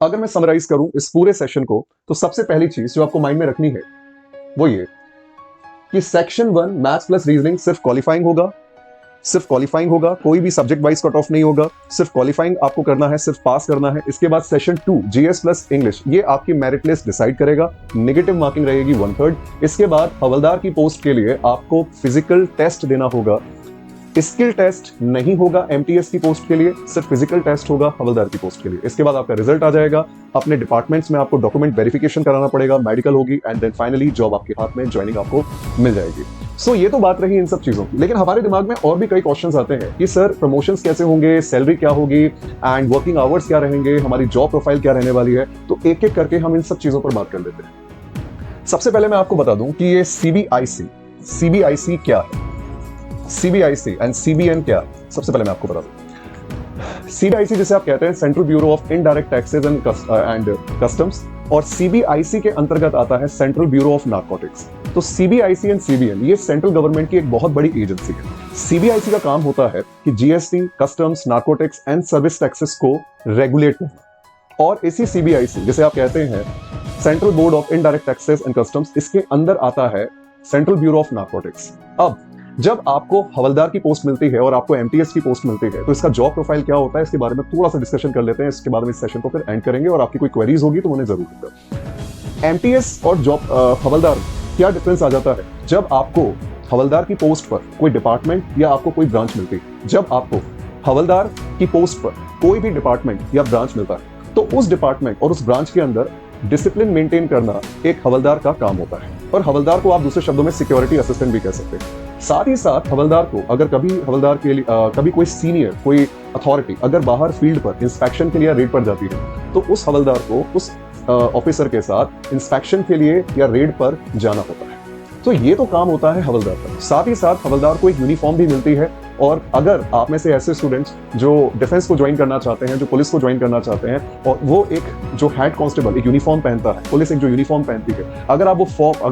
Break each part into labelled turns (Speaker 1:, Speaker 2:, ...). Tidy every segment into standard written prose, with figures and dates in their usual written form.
Speaker 1: अगर मैं समराइज करूं इस पूरे सेशन को, तो सबसे पहली चीज जो आपको माइंड में रखनी है वो ये कि सेक्शन 1 मैथ्स प्लस रीजनिंग सिर्फ क्वालिफाइंग होगा, सिर्फ क्वालिफाइंग होगा, कोई भी सब्जेक्ट वाइज कट ऑफ नहीं होगा, सिर्फ क्वालिफाइंग आपको करना है, सिर्फ पास करना है। इसके बाद सेशन 2 जीएस प्लस इंग्लिश, ये आपकी मेरिट लिस्ट डिसाइड करेगा, नेगेटिव मार्किंग रहेगी 1/3। इसके बाद हवलदार की पोस्ट के लिए आपको फिजिकल टेस्ट देना होगा, स्किल टेस्ट नहीं होगा एमटीएस की पोस्ट के लिए, सिर्फ फिजिकल टेस्ट होगा हवलदार की पोस्ट के लिए। इसके बाद आपका रिजल्ट आ जाएगा, अपने डिपार्टमेंट्स में आपको डॉक्यूमेंट वेरिफिकेशन कराना पड़ेगा, मेडिकल होगी, एंड देन फाइनली जॉब आपके हाथ में, ज्वाइनिंग आपको मिल जाएगी। सो ये तो बात रही इन सब चीजों की, लेकिन हमारे दिमाग में और भी कई क्वेश्चंस आते हैं कि सर प्रमोशंस कैसे होंगे, सैलरी क्या होगी, एंड वर्किंग आवर्स क्या रहेंगे, हमारी जॉब प्रोफाइल क्या रहने वाली है। तो एक एक करके हम इन सब चीजों पर बात कर लेते हैं। सबसे पहले मैं आपको बता दूं कि ये सीबीआईसी क्या है, सीबीआईसी एंड सीबीएन क्या है। सबसे पहले मैं आपको बता दूं, सीबीआईसी जिसे आप कहते हैं central bureau of indirect taxes and customs, और सीबीआईसी के अंतर्गत आता है सेंट्रल ब्यूरो ऑफ नारकोटिक्स। तो सीबीआईसी एंड सीबीएन ये सेंट्रल गवर्नमेंट की एक बहुत बड़ी एजेंसी है। सीबीआईसी का काम होता है कि GST, customs, narcotics and service taxes को रेगुलेट करना, और इसी सीबीआईसी जिसे आप कहते हैं central board of indirect taxes and customs, इसके अंदर आता है सेंट्रल ब्यूरो ऑफ नारकोटिक्स। अब जब आपको हवलदार की पोस्ट मिलती है और आपको एमटीएस की पोस्ट मिलती है, तो इसका जॉब प्रोफाइल क्या होता है, इसके बारे में थोड़ा सा डिस्कशन कर लेते हैं। इसके बाद में इस सेशन को फिर एंड करेंगे, और आपकी कोई क्वेरीज होगी तो उन्हें जरूर करें। एमटीएस और जॉब हवलदार क्या डिफरेंस आ जाता है, जब आपको हवलदार की पोस्ट पर कोई डिपार्टमेंट या आपको कोई ब्रांच मिलती है, जब आपको हवलदार की पोस्ट पर कोई भी डिपार्टमेंट या ब्रांच मिलता है, तो उस डिपार्टमेंट और उस ब्रांच के अंदर डिसिप्लिन मेंटेन करना एक हवलदार का काम होता है। और हवलदार को आप दूसरे शब्दों में सिक्योरिटी असिस्टेंट भी कह सकते हैं। साथ ही साथ हवलदार को अगर कभी हवलदार के लिए कभी कोई सीनियर, कोई अथॉरिटी अगर बाहर फील्ड पर इंस्पेक्शन के लिए रेड पर जाती है, तो उस हवलदार को उस ऑफिसर के साथ इंस्पेक्शन के लिए या रेड पर जाना होता है। तो ये तो काम होता है हवलदार का। साथ ही साथ हवलदार को एक यूनिफॉर्म भी मिलती है, और अगर आप में से ऐसे स्टूडेंट्स जो डिफेंस को ज्वाइन करना चाहते हैं, जो पुलिस को ज्वाइन करना चाहते हैं, और वो एक जो हेड कांस्टेबल एक यूनिफॉर्म पहनता है, पुलिस एक जो यूनिफॉर्म पहनती है, अगर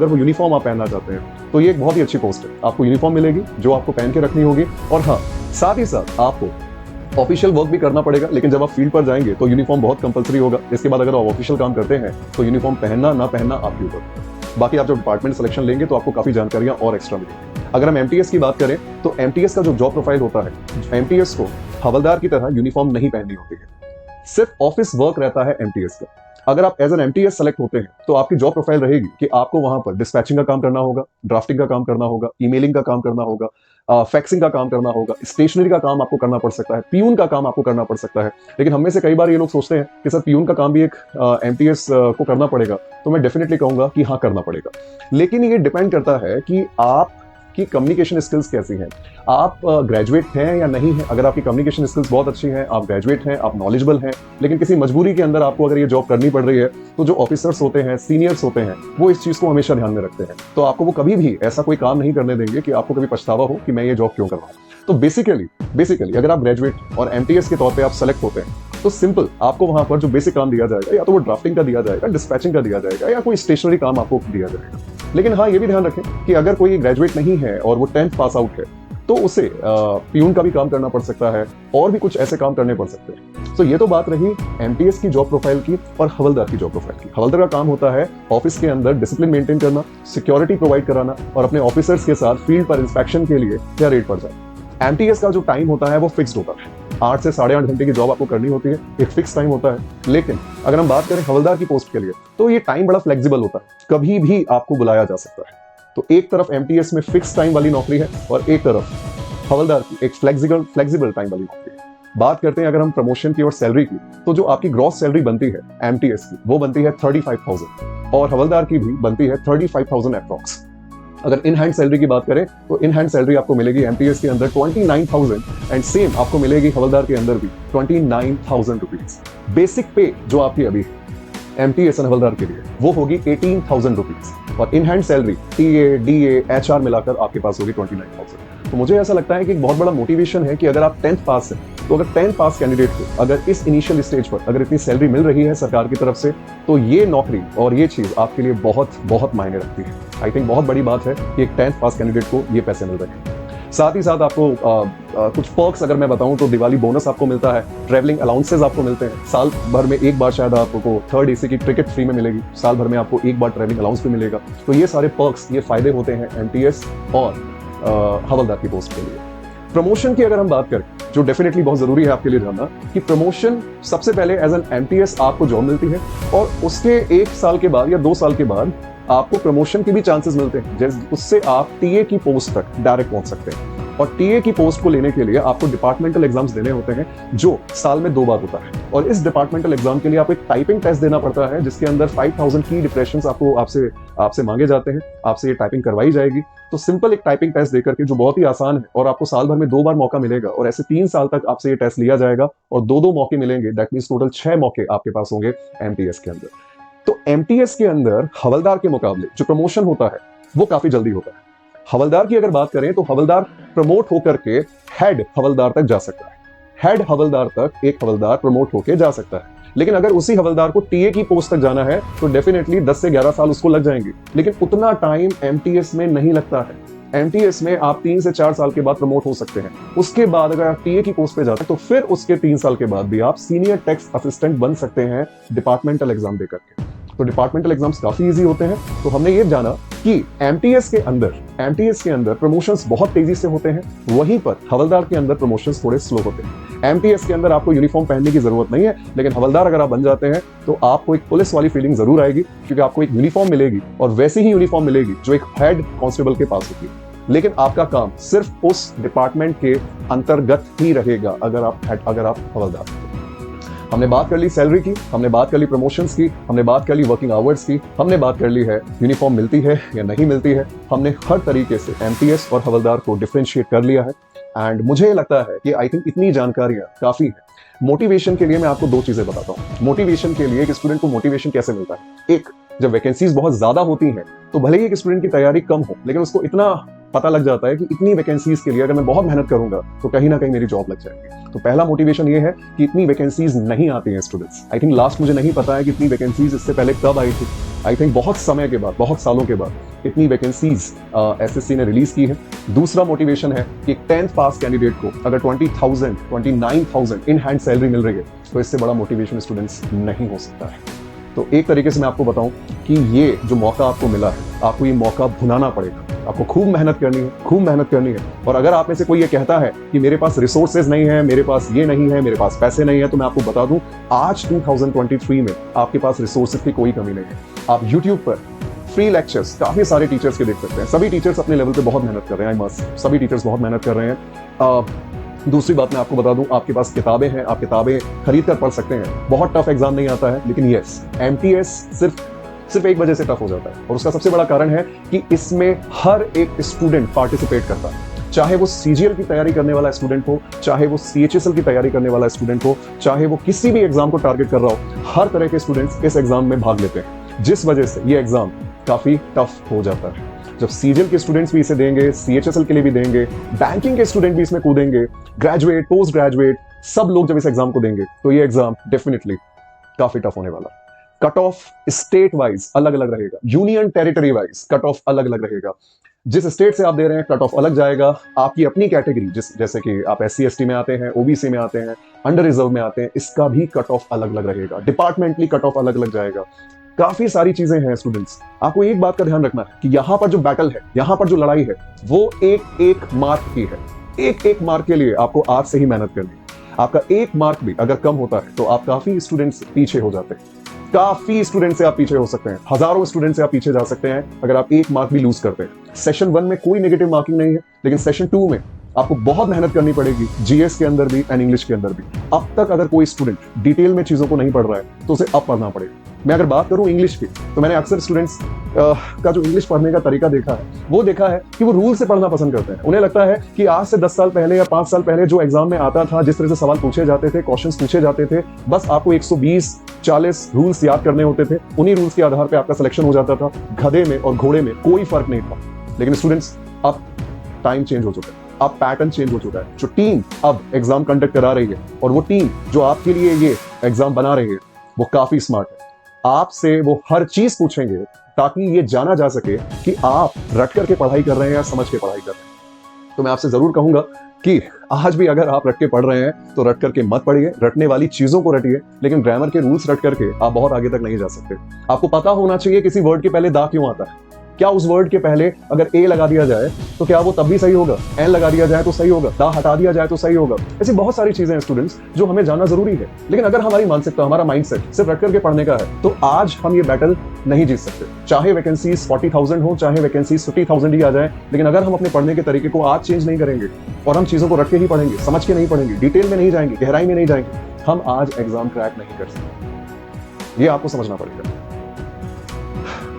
Speaker 1: वो यूनिफॉर्म आप पहनना चाहते हैं, तो ये एक बहुत ही अच्छी पोस्ट है। आपको यूनिफॉर्म मिलेगी जो आपको पहन के रखनी होगी, और हाँ, साथ ही साथ आपको ऑफिशियल वर्क भी करना पड़ेगा, लेकिन जब आप फील्ड पर जाएंगे तो यूनिफॉर्म बहुत कंपलसरी होगा। इसके बाद अगर आप ऑफिशियल काम करते हैं तो यूनिफॉर्म पहनना ना पहनना आपके ऊपर। बाकी आप जब डिपार्टमेंट सिलेक्शन लेंगे तो आपको काफी जानकारियां और एक्स्ट्रा मिलेंगी। अगर हम एमटीएस की बात करें, तो एमटीएस का जो जॉब प्रोफाइल होता है, एमटीएस को हवलदार की तरह यूनिफॉर्म नहीं पहननी होती है, सिर्फ ऑफिस वर्क रहता है एमटीएस का। अगर आप एज एन एमटीएस सेलेक्ट होते हैं, तो आपकी जॉब प्रोफाइल रहेगी कि आपको वहां पर डिस्पैचिंग का काम करना होगा, ड्राफ्टिंग का काम करना होगा, ईमेलिंग का काम करना होगा, फैक्सिंग का काम करना होगा, स्टेशनरी का काम आपको करना पड़ सकता है, पियून का काम आपको करना पड़ सकता है। लेकिन हम में से कई बार ये लोग सोचते हैं कि सर पियून का काम भी एक एमटीएस को करना पड़ेगा, तो मैं डेफिनेटली कहूंगा कि हाँ, करना पड़ेगा। लेकिन ये डिपेंड करता है कि आप की कम्युनिकेशन स्किल्स कैसी हैं, आप ग्रेजुएट हैं या नहीं हैं। अगर आपकी कम्युनिकेशन स्किल्स बहुत अच्छी हैं, आप ग्रेजुएट हैं, आप नॉलेजेबल हैं, लेकिन किसी मजबूरी के अंदर आपको अगर ये जॉब करनी पड़ रही है, तो जो ऑफिसर्स होते हैं, सीनियर्स होते हैं, वो इस चीज़ को हमेशा ध्यान में रखते हैं। तो आपको वो कभी भी ऐसा कोई काम नहीं करने देंगे कि आपको कभी पछतावा हो कि मैं ये जॉब क्यों कर रहा हूँ। तो बेसिकली अगर आप ग्रेजुएट और एमटीएस के तौर पर आप सेलेक्ट होते हैं, तो सिंपल आपको वहां पर जो बेसिक काम दिया जाएगा, या तो वो ड्राफ्टिंग का दिया जाएगा, डिस्पैचिंग का दिया जाएगा, या कोई स्टेशनरी काम आपको दिया जाएगा। लेकिन हाँ, ये भी ध्यान रखें कि अगर कोई ग्रेजुएट नहीं है और वो 10th पास आउट है, तो उसे पियून का भी काम करना पड़ सकता है, और भी कुछ ऐसे काम करने पड़ सकते हैं। तो ये तो बात रही एमटीएस की जॉब प्रोफाइल की और हवलदार की जॉब प्रोफाइल की। हवलदार का काम होता है ऑफिस के अंदर डिसिप्लिन मेंटेन करना, सिक्योरिटी प्रोवाइड कराना, और अपने ऑफिसर्स के साथ फील्ड पर इंस्पेक्शन के लिए या रेड पर जाना। एमटीएस का जो टाइम होता है वो फिक्स्ड होता है, 8 से 8.5 घंटे की जॉब आपको करनी होती है, एक फिक्स टाइम होता है। लेकिन अगर हम बात करें हवलदार की पोस्ट के लिए, तो ये टाइम बड़ा फ्लेक्सिबल होता है, कभी भी आपको बुलाया जा सकता है। तो एक तरफ एमटीएस में फिक्स टाइम वाली नौकरी है, और एक तरफ हवलदार की एक फ्लेक्सिबल टाइम वाली नौकरी है। बात करते हैं अगर हम प्रमोशन की और सैलरी की, तो जो आपकी ग्रॉस सैलरी बनती है एमटीएस की, वो बनती है 35,000, और हवलदार की भी बनती है 35,000 अप्रॉक्स। अगर इन हैंड सैलरी की बात करें, तो इन हैंड सैलरी आपको मिलेगी एमटीएस के अंदर 29,000, एंड सेम आपको मिलेगी हवलदार के अंदर भी 29,000 रुपीज। बेसिक पे जो आपकी अभी एमटीएस एंड हवलदार के लिए वो होगी 18,000 रुपीज, और in hand salary TA, DA, HR मिलाकर आपके पास होगी 29,000। तो मुझे ऐसा लगता है कि एक बहुत बड़ा मोटिवेशन है कि अगर आप 10th पास हैं, तो अगर 10th पास कैंडिडेट को अगर इस इनिशियल स्टेज पर अगर इतनी सैलरी मिल रही है सरकार की तरफ से, तो ये नौकरी और ये चीज आपके लिए बहुत बहुत मायने रखती है। आई थिंक बहुत बड़ी बात है कि एक 10th पास कैंडिडेट को ये पैसे मिल रहे हैं। साथ ही साथ आपको कुछ पर्क्स अगर मैं बताऊं तो दिवाली बोनस आपको मिलता है, ट्रैवलिंग अलाउंसेस आपको मिलते हैं, साल भर में एक बार शायद आपको 3rd AC की टिकट फ्री में मिलेगी, साल भर में आपको एक बार ट्रैवलिंग अलाउंस भी मिलेगा। तो ये सारे पर्क्स, ये फायदे होते हैं MTS और हवलदार की पोस्ट के लिए। प्रमोशन की अगर हम बात करें, जो डेफिनेटली बहुत जरूरी है आपके लिए जानना, कि प्रमोशन सबसे पहले एज एन MTS आपको जॉब मिलती है और उसके 1 साल के बाद या 2 साल के बाद आपको प्रमोशन के भी चांसेस मिलते हैं, जैसे उससे आप TA की पोस्ट तक डायरेक्ट पहुंच सकते हैं। और TA की पोस्ट को लेने के लिए आपको डिपार्टमेंटल एग्जाम्स देने होते हैं, जो साल में 2 बार होता है। और इस डिपार्टमेंटल एग्जाम के लिए आपको एक टाइपिंग टेस्ट देना पड़ता है, जिसके अंदर 5000 की डिप्रेशंस आपसे मांगे जाते हैं, आपसे ये टाइपिंग करवाई जाएगी। तो सिंपल एक टाइपिंग टेस्ट देकर के, जो बहुत ही आसान है, और आपको साल भर में 2 बार मौका मिलेगा, और ऐसे 3 साल तक आपसे ये टेस्ट लिया जाएगा और 2-2 मौके मिलेंगे। दैट मीन्स टोटल 6 मौके आपके पास होंगे MTS के अंदर। तो MTS के अंदर हवलदार के मुकाबले जो प्रमोशन होता है वो काफी जल्दी होता है। हवलदार की अगर बात करें तो हवलदार प्रमोट होकर के हेड हवलदार तक जा सकता है। हेड हवलदार तक एक हवलदार प्रमोट होकर जा सकता है। लेकिन अगर उसी हवलदार को TA की पोस्ट तक जाना है तो डेफिनेटली 10 से 11 साल उसको लग जाएंगे। लेकिन उतना टाइम MTS में नहीं लगता है। MTS में आप 3 से 4 साल के बाद प्रमोट हो सकते हैं। उसके बाद अगर आप TA की पोस्ट पे जाते हैं तो फिर उसके 3 साल के बाद भी आप सीनियर टेक्स्ट असिस्टेंट बन सकते हैं डिपार्टमेंटल एग्जाम देकर के। तो डिपार्टमेंटल एग्जाम्स काफी इजी होते हैं। तो हमने ये जाना कि MTS के अंदर प्रमोशंस बहुत तेजी से होते हैं, वहीं पर हवलदार के अंदर प्रमोशंस थोड़े स्लो होते हैं। MTS के अंदर आपको यूनिफॉर्म पहनने की जरूरत नहीं है, लेकिन हवलदार अगर आप बन जाते हैं तो आपको एक पुलिस वाली फीलिंग जरूर आएगी, क्योंकि आपको एक यूनिफॉर्म मिलेगी और वैसी ही यूनिफॉर्म मिलेगी जो एक हेड कांस्टेबल के पास होती है। लेकिन आपका काम सिर्फ उस डिपार्टमेंट के अंतर्गत ही रहेगा अगर आप हवलदार। हमने बात कर ली सैलरी की, हमने बात कर ली प्रमोशंस की, हमने बात कर ली वर्किंग आवर्स की, हमने बात कर ली है यूनिफॉर्म मिलती है या नहीं मिलती है। हमने हर तरीके से MTS और हवलदार को डिफरेंशिएट कर लिया है। एंड मुझे लगता है कि आई थिंक इतनी जानकारियां काफी है। मोटिवेशन के लिए मैं आपको 2 चीजें बताता हूँ। मोटिवेशन के लिए एक स्टूडेंट को मोटिवेशन कैसे मिलता है। एक, जब वैकेंसीज बहुत ज्यादा होती हैं तो भले ही एक स्टूडेंट की तैयारी कम हो, लेकिन उसको इतना पता लग जाता है कि इतनी वैकेंसीज के लिए अगर मैं बहुत मेहनत करूंगा तो कहीं ना कहीं मेरी जॉब लग जाएगी। तो पहला मोटिवेशन ये है कि इतनी वैकेंसीज नहीं आती हैं स्टूडेंट्स। आई थिंक लास्ट मुझे नहीं पता है कि इतनी वैकेंसीज इससे पहले कब आई थी। आई थिंक बहुत समय के बाद, बहुत सालों के बाद इतनी वैकेंसीज SSC ने रिलीज की है। दूसरा मोटिवेशन है कि 10th पास कैंडिडेट को अगर 20,000 29,000 इन हैंड सैलरी मिल रही है तो इससे बड़ा मोटिवेशन स्टूडेंट्स नहीं हो सकता है। तो एक तरीके से मैं आपको बताऊं कि ये जो मौका आपको मिला है, आपको ये मौका भुनाना पड़ेगा। आपको खूब मेहनत करनी है। और अगर आप में से कोई ये कहता है कि मेरे पास रिसोर्सेज नहीं है, मेरे पास ये नहीं है, मेरे पास पैसे नहीं है, तो मैं आपको बता दूं आज 2023 में आपके पास रिसोर्सेज की कोई कमी नहीं है। आप YouTube पर फ्री लेक्चर्स काफी सारे टीचर्स के देख सकते हैं। सभी टीचर्स अपने लेवल पे बहुत मेहनत कर रहे हैं। सभी टीचर्स बहुत मेहनत कर रहे हैं। दूसरी बात मैं आपको बता दूं, आपके पास किताबें हैं, आप किताबें खरीद कर पढ़ सकते हैं। बहुत टफ एग्जाम नहीं आता है, लेकिन यस, MTS सिर्फ एक वजह से टफ हो जाता है, और उसका सबसे बड़ा कारण है कि इसमें हर एक स्टूडेंट पार्टिसिपेट करता है। चाहे वो CGL की तैयारी करने वाला स्टूडेंट हो, चाहे वो CHSL की तैयारी करने वाला स्टूडेंट हो, चाहे वो किसी भी एग्जाम को टारगेट कर रहा हो, हर तरह के स्टूडेंट्स इस एग्जाम में भाग लेते हैं, जिस वजह से ये एग्जाम काफी टफ हो जाता है। जब CGL के स्टूडेंट्स भी इसे देंगे, CHSL के लिए भी देंगे, बैंकिंग के स्टूडेंट भी इसमें कूदेंगे, ग्रेजुएट, पोस्ट ग्रेजुएट, सब लोग जब इस एग्जाम को देंगे तो ये एग्जाम डेफिनेटली काफी टफ होने वाला है। कट ऑफ स्टेट वाइज अलग अलग रहेगा, union territory wise cut off अलग अलग रहेगा। जिस स्टेट से आप दे रहे हैं कट ऑफ अलग जाएगा। आपकी अपनी कैटेगरी, जैसे कि आप SC ST में आते हैं, OBC में आते हैं, अंडर रिजर्व में आते हैं, इसका भी कट ऑफ अलग अलग रहेगा। डिपार्टमेंटली कट ऑफ अलग अलग जाएगा। काफी सारी चीजें हैं स्टूडेंट्स। आपको एक बात का ध्यान रखना है कि यहाँ पर जो बैटल है, यहाँ पर जो लड़ाई है, वो एक मार्क की है। एक मार्क के लिए आपको आज से ही मेहनत करनी है। आपका एक मार्क भी अगर कम होता है तो आप काफी स्टूडेंट्स पीछे हो जाते हैं। काफी स्टूडेंट से आप पीछे हो सकते हैं, हजारों स्टूडेंट से आप पीछे जा सकते हैं अगर आप एक मार्क भी लूज करते हैं। सेशन 1 में कोई नेगेटिव मार्किंग नहीं है, लेकिन सेशन 2 में आपको बहुत मेहनत करनी पड़ेगी, GS के अंदर भी एंड इंग्लिश के अंदर भी। अब तक अगर कोई स्टूडेंट डिटेल में चीजों को नहीं पढ़ रहा है तो उसे अब पढ़ना पड़ेगा। मैं अगर बात करूं इंग्लिश की, तो मैंने अक्सर स्टूडेंट्स का जो इंग्लिश पढ़ने का तरीका देखा है कि वो रूल से पढ़ना पसंद करते हैं। उन्हें लगता है कि आज से 10 साल पहले या 5 साल पहले जो एग्जाम में आता था, जिस तरह से सवाल पूछे जाते थे, क्वेश्चंस पूछे जाते थे, बस आपको 120-40 रूल्स याद करने होते थे। उन्हीं रूल्स के आधार पर आपका सिलेक्शन हो जाता था। गधे में और घोड़े में कोई फर्क नहीं था। लेकिन स्टूडेंट्स, अब टाइम चेंज हो चुका है, अब पैटर्न चेंज हो चुका है। जो टीम अब एग्जाम कंडक्ट करा रही है और वो टीम जो आपके लिए ये एग्जाम बना रही है, वो काफी स्मार्ट है। आपसे वो हर चीज पूछेंगे ताकि ये जाना जा सके कि आप रट करके पढ़ाई कर रहे हैं या समझ के पढ़ाई कर रहे हैं। तो मैं आपसे जरूर कहूंगा कि आज भी अगर आप रट के पढ़ रहे हैं तो रट करके मत पढ़िए, रटने वाली चीजों को रटिए, लेकिन ग्रामर के रूल्स रट करके आप बहुत आगे तक नहीं जा सकते। आपको पता होना चाहिए किसी वर्ड के पहले दा क्यों आता है, क्या उस वर्ड के पहले अगर ए लगा दिया जाए तो क्या वो तब भी सही होगा, एन लगा दिया जाए तो सही होगा, दा हटा दिया जाए तो सही होगा। ऐसी बहुत सारी चीजें हैं स्टूडेंट्स जो हमें जानना जरूरी है। लेकिन अगर हमारी मानसिकता, हमारा माइंडसेट सिर्फ रट करके पढ़ने का है तो आज हम ये बैटल नहीं जीत सकते। चाहे वैकेंसीज 40,000 हो, चाहे वैकेंसीज 50,000 ही आ जाए, लेकिन अगर हम अपने पढ़ने के तरीके को आज चेंज नहीं करेंगे और हम चीजों को रट के ही पढ़ेंगे, समझ के नहीं पढ़ेंगे, डिटेल में नहीं जाएंगे, गहराई में नहीं जाएंगे, हम आज एग्जाम क्रैक नहीं कर सकते। ये आपको समझना पड़ेगा।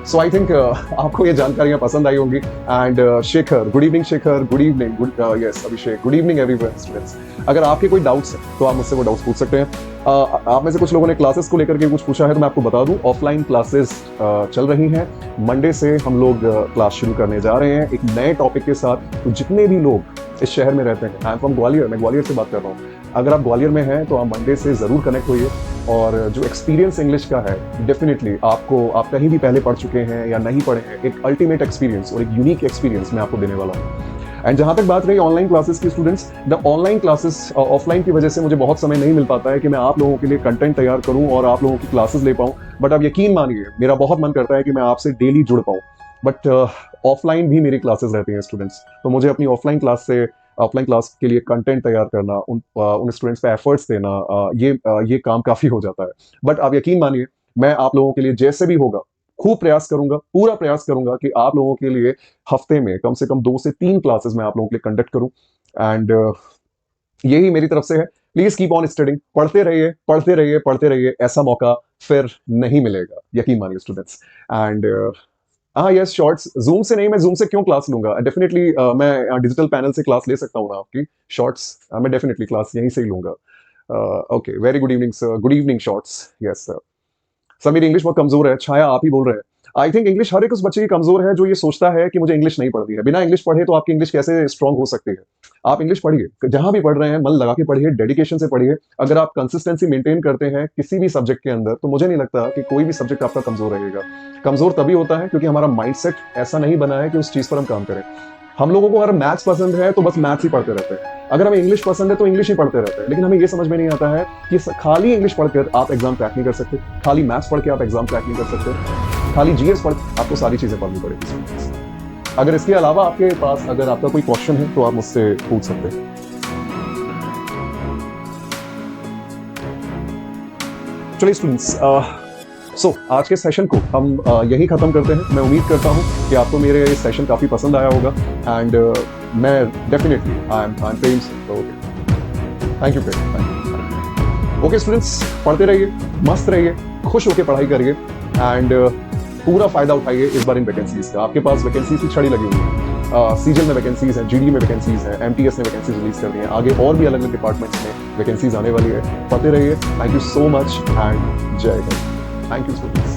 Speaker 1: सो आई थिंक आपको ये जानकारियां पसंद आई होंगी। And Shekhar, good evening Shekhar, good evening, yes Abhishek, good evening everyone students. अगर आपके कोई डाउट्स हैं तो आप मुझसे वो डाउट्स पूछ सकते हैं। आप में से कुछ लोगों ने क्लासेस को लेकर के कुछ पूछा है, तो मैं आपको बता दूं ऑफलाइन क्लासेस चल रही हैं। मंडे से हम लोग क्लास शुरू करने जा रहे हैं एक नए टॉपिक के साथ। तो जितने भी लोग इस शहर में रहते हैं, आई एम फ्रॉम ग्वालियर, मैं ग्वालियर से बात कर रहा हूँ, अगर आप ग्वालियर में हैं तो आप मंडे से ज़रूर कनेक्ट होइए। और जो एक्सपीरियंस इंग्लिश का है, डेफिनेटली आपको, आप कहीं भी पहले पढ़ चुके हैं या नहीं पढ़े हैं, एक अल्टीमेट एक्सपीरियंस और एक यूनिक एक्सपीरियंस मैं आपको देने वाला हूँ। एंड जहाँ तक बात रही ऑनलाइन क्लासेस की students, the online classes offline की वजह से मुझे बहुत समय नहीं मिल पाता है कि मैं आप लोगों के लिए कंटेंट तैयार करूँ और आप लोगों की क्लासेस ले पाऊँ। बट आप यकीन मानिए, मेरा बहुत मन करता है कि मैं आपसे डेली जुड़ पाऊँ। बट ऑफलाइन भी मेरी क्लासेस रहती हैं स्टूडेंट्स, तो मुझे अपनी ऑफलाइन क्लास के लिए कंटेंट तैयार करना, उन स्टूडेंट्स पे एफर्ट्स देना, ये काम काफ़ी हो जाता है। बट आप यकीन मानिए, मैं आप लोगों के लिए जैसे भी होगा खूब प्रयास करूंगा, पूरा प्रयास करूंगा कि आप लोगों के लिए हफ्ते में कम से कम 2 से 3 क्लासेस मैं आप लोगों के लिए कंडक्ट करूं। एंड यही मेरी तरफ से है। प्लीज कीप ऑन स्टडिंग, पढ़ते रहिए, पढ़ते रहिए, पढ़ते रहिए, ऐसा मौका फिर नहीं मिलेगा, यकीन मानिए स्टूडेंट्स। एंड हाँ यस, शॉर्ट्स जूम से नहीं, मैं जूम से क्यों क्लास लूंगा, डेफिनेटली मैं डिजिटल पैनल से क्लास ले सकता हूँ ना आपकी। शॉर्ट्स मैं डेफिनेटली क्लास यहीं से ही लूंगा। Okay, very good evening sir, good evening shorts, yes sir. Sir मेरी इंग्लिश बहुत कमजोर है, छाया आप ही बोल रहे हैं। आई थिंक इंग्लिश हर एक उस बच्चे की कमजोर है जो ये सोचता है कि मुझे इंग्लिश नहीं पढ़ती है। बिना इंग्लिश पढ़े तो आपकी इंग्लिश कैसे स्ट्रांग हो सकती है। आप इंग्लिश पढ़िए, जहां भी पढ़ रहे हैं मन लगा के पढ़िए, डेडिकेशन से पढ़िए। अगर आप कंसिस्टेंसी मेंटेन करते हैं किसी भी सब्जेक्ट के अंदर, तो मुझे नहीं लगता कि कोई भी सब्जेक्ट आपका कमजोर रहेगा। कमजोर तभी होता है क्योंकि हमारा माइंडसेट ऐसा नहीं बना है कि उस चीज पर हम काम करें। हम लोगों को अगर मैथ्स पसंद है तो बस मैथ्स ही पढ़ते रहते हैं, अगर हमें इंग्लिश पसंद है तो इंग्लिश ही पढ़ते रहते हैं। लेकिन हमें ये समझ में नहीं आता है कि खाली इंग्लिश पढ़कर आप एग्जाम क्रैक नहीं कर सकते, खाली मैथ्स पढ़ के आप एग्जाम क्रैक नहीं कर सकते, खाली जीएस पढ़ आपको सारी चीजें पढ़नी पड़ेगी। अगर इसके अलावा आपके पास अगर आपका कोई क्वेश्चन है तो आप मुझसे पूछ सकते हैं। चलिए स्टूडेंट्स, आज के सेशन को हम यही खत्म करते हैं। मैं उम्मीद करता हूं कि आपको मेरे सेशन काफी पसंद आया होगा। एंड मैं definitely I am Prem Singh. Okay, thank you Prem, thank you. Okay students, पढ़ते रहिए, मस्त रहिए, खुश होकर पढ़ाई करिए एंड पूरा फायदा उठाइए इस बार इन वैकेंसीज का। आपके पास वैकेंसीज की छड़ी लगी हुई है, सीजीएल में वैकेंसीज है, जीडी में वैकेंसीज है, एमटीएस ने वैकेंसीज रिलीज कर दी है, आगे और भी अलग अलग डिपार्टमेंट्स में वैकेंसीज आने वाली है। पढ़ते रहिए। Thank you so much and जय हिंद। Thank you, students.